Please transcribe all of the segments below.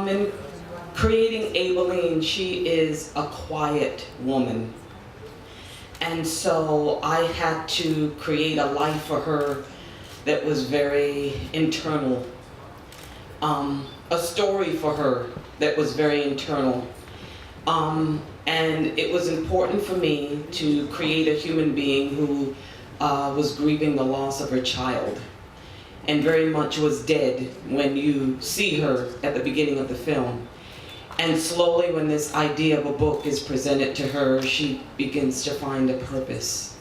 In creating Aileen, she is a quiet woman. And so I had to create a life for her that was very internal. A story for her that was very internal. And it was important for me to create a human being who was grieving the loss of her child and very much was dead when you see her at the beginning of the film. And slowly, when this idea of a book is presented to her, she begins to find a purpose.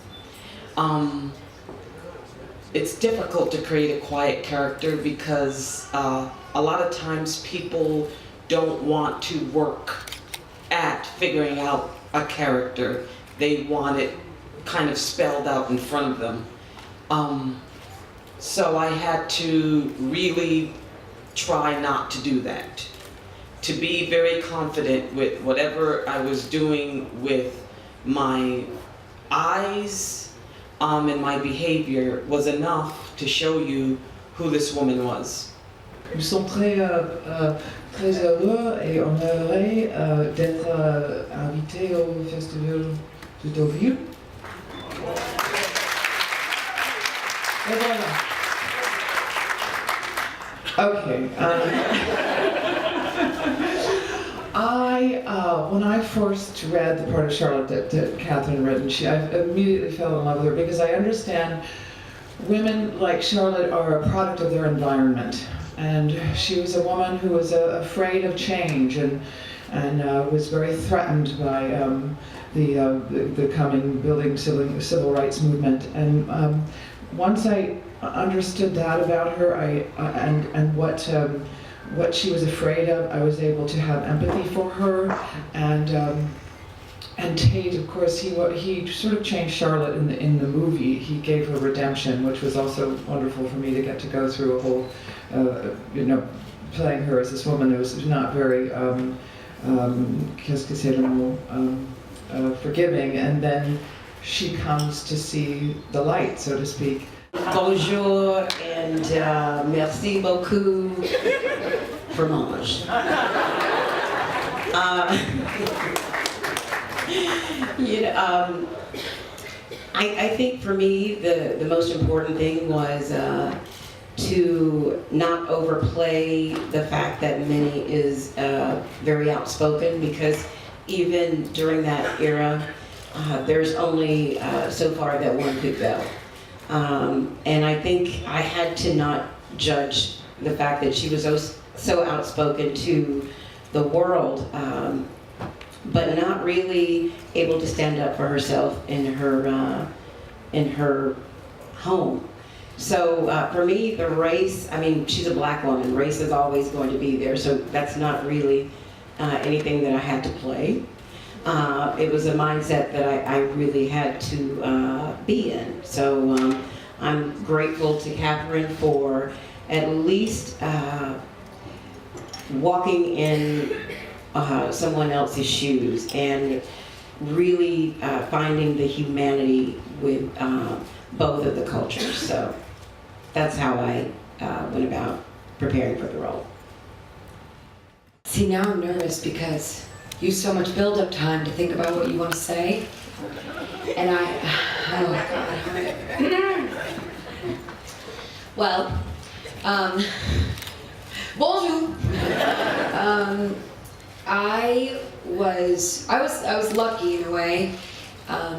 It's difficult to create a quiet character because a lot of times people don't want to work at figuring out a character. They want it kind of spelled out in front of them. So I had to really try not to do that. To be very confident with whatever I was doing with my eyes and my behavior was enough to show you who this woman was. Nous sommes très heureux et honorés d'être invités au Festival de Deauville. Et voilà. Okay. When I first read the part of Charlotte that Catherine read, I immediately fell in love with her because I understand women like Charlotte are a product of their environment. And she was a woman who was afraid of change and was very threatened by the coming building civil rights movement. And once I understood that about her, and what she was afraid of, I was able to have empathy for her. And Tate, of course, he sort of changed Charlotte in the movie. He gave her redemption, which was also wonderful for me to get to go through a whole, playing her as this woman who was not very, qu'est-ce que c'est le mot, forgiving, and then she comes to see the light, so to speak. Bonjour and merci beaucoup, fromage. I think for me the most important thing was to not overplay the fact that Minnie is very outspoken, because even during that era there's only so far that one could go. And I think I had to not judge the fact that she was so outspoken to the world, but not really able to stand up for herself in her home. So for me, the race, I mean, she's a black woman. Race is always going to be there, so that's not really anything that I had to play. It was a mindset that I really had to be in. So I'm grateful to Catherine for at least walking in someone else's shoes and really finding the humanity with both of the cultures. So that's how I went about preparing for the role. See, now I'm nervous because you use so much build-up time to think about what you want to say, and oh God. Well, bonjour. I was lucky in a way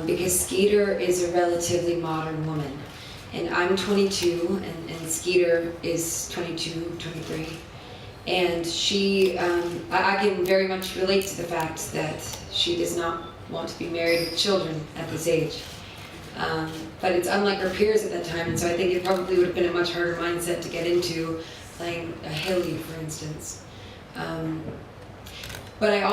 because Skeeter is a relatively modern woman, and I'm 22, and Skeeter is 22, 23. And she, I can very much relate to the fact that she does not want to be married with children at this age. But it's unlike her peers at that time, and so I think it probably would have been a much harder mindset to get into, playing a Hilly, for instance. But there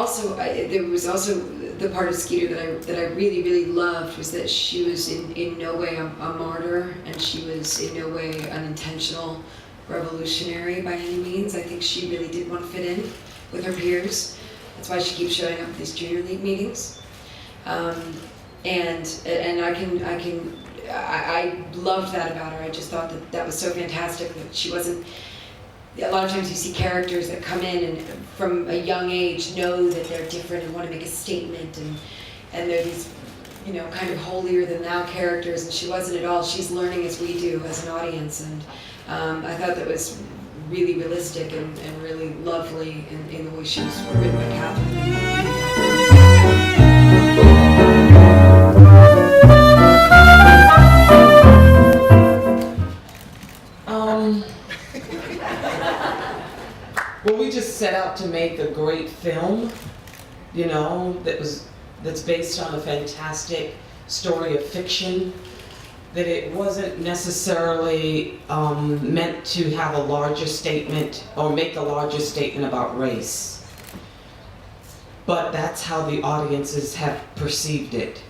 was also the part of Skeeter that I really, really loved, was that she was in no way a martyr, and she was in no way unintentional revolutionary by any means. I think she really did want to fit in with her peers. That's why she keeps showing up at these junior league meetings. And I loved that about her. I just thought that was so fantastic, that she wasn't, a lot of times you see characters that come in and from a young age know that they're different and want to make a statement, and they're these, you know, kind of holier than thou characters, and she wasn't at all. She's learning as we do as an audience, and I thought that was really realistic and really lovely in the way she was written by Catherine. Well, we just set out to make a great film, you know, that's based on a fantastic story of fiction, that it wasn't necessarily meant to have a larger statement or make a larger statement about race. But that's how the audiences have perceived it.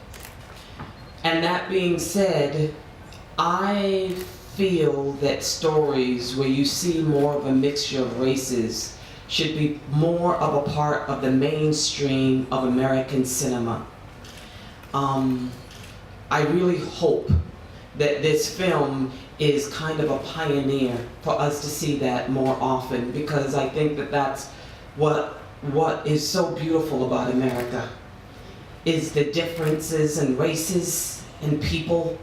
And that being said, I feel that stories where you see more of a mixture of races should be more of a part of the mainstream of American cinema. I really hope that this film is kind of a pioneer for us to see that more often, because I think that that's what is so beautiful about America, is the differences in races and people.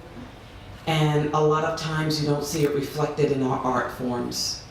And a lot of times you don't see it reflected in our art forms.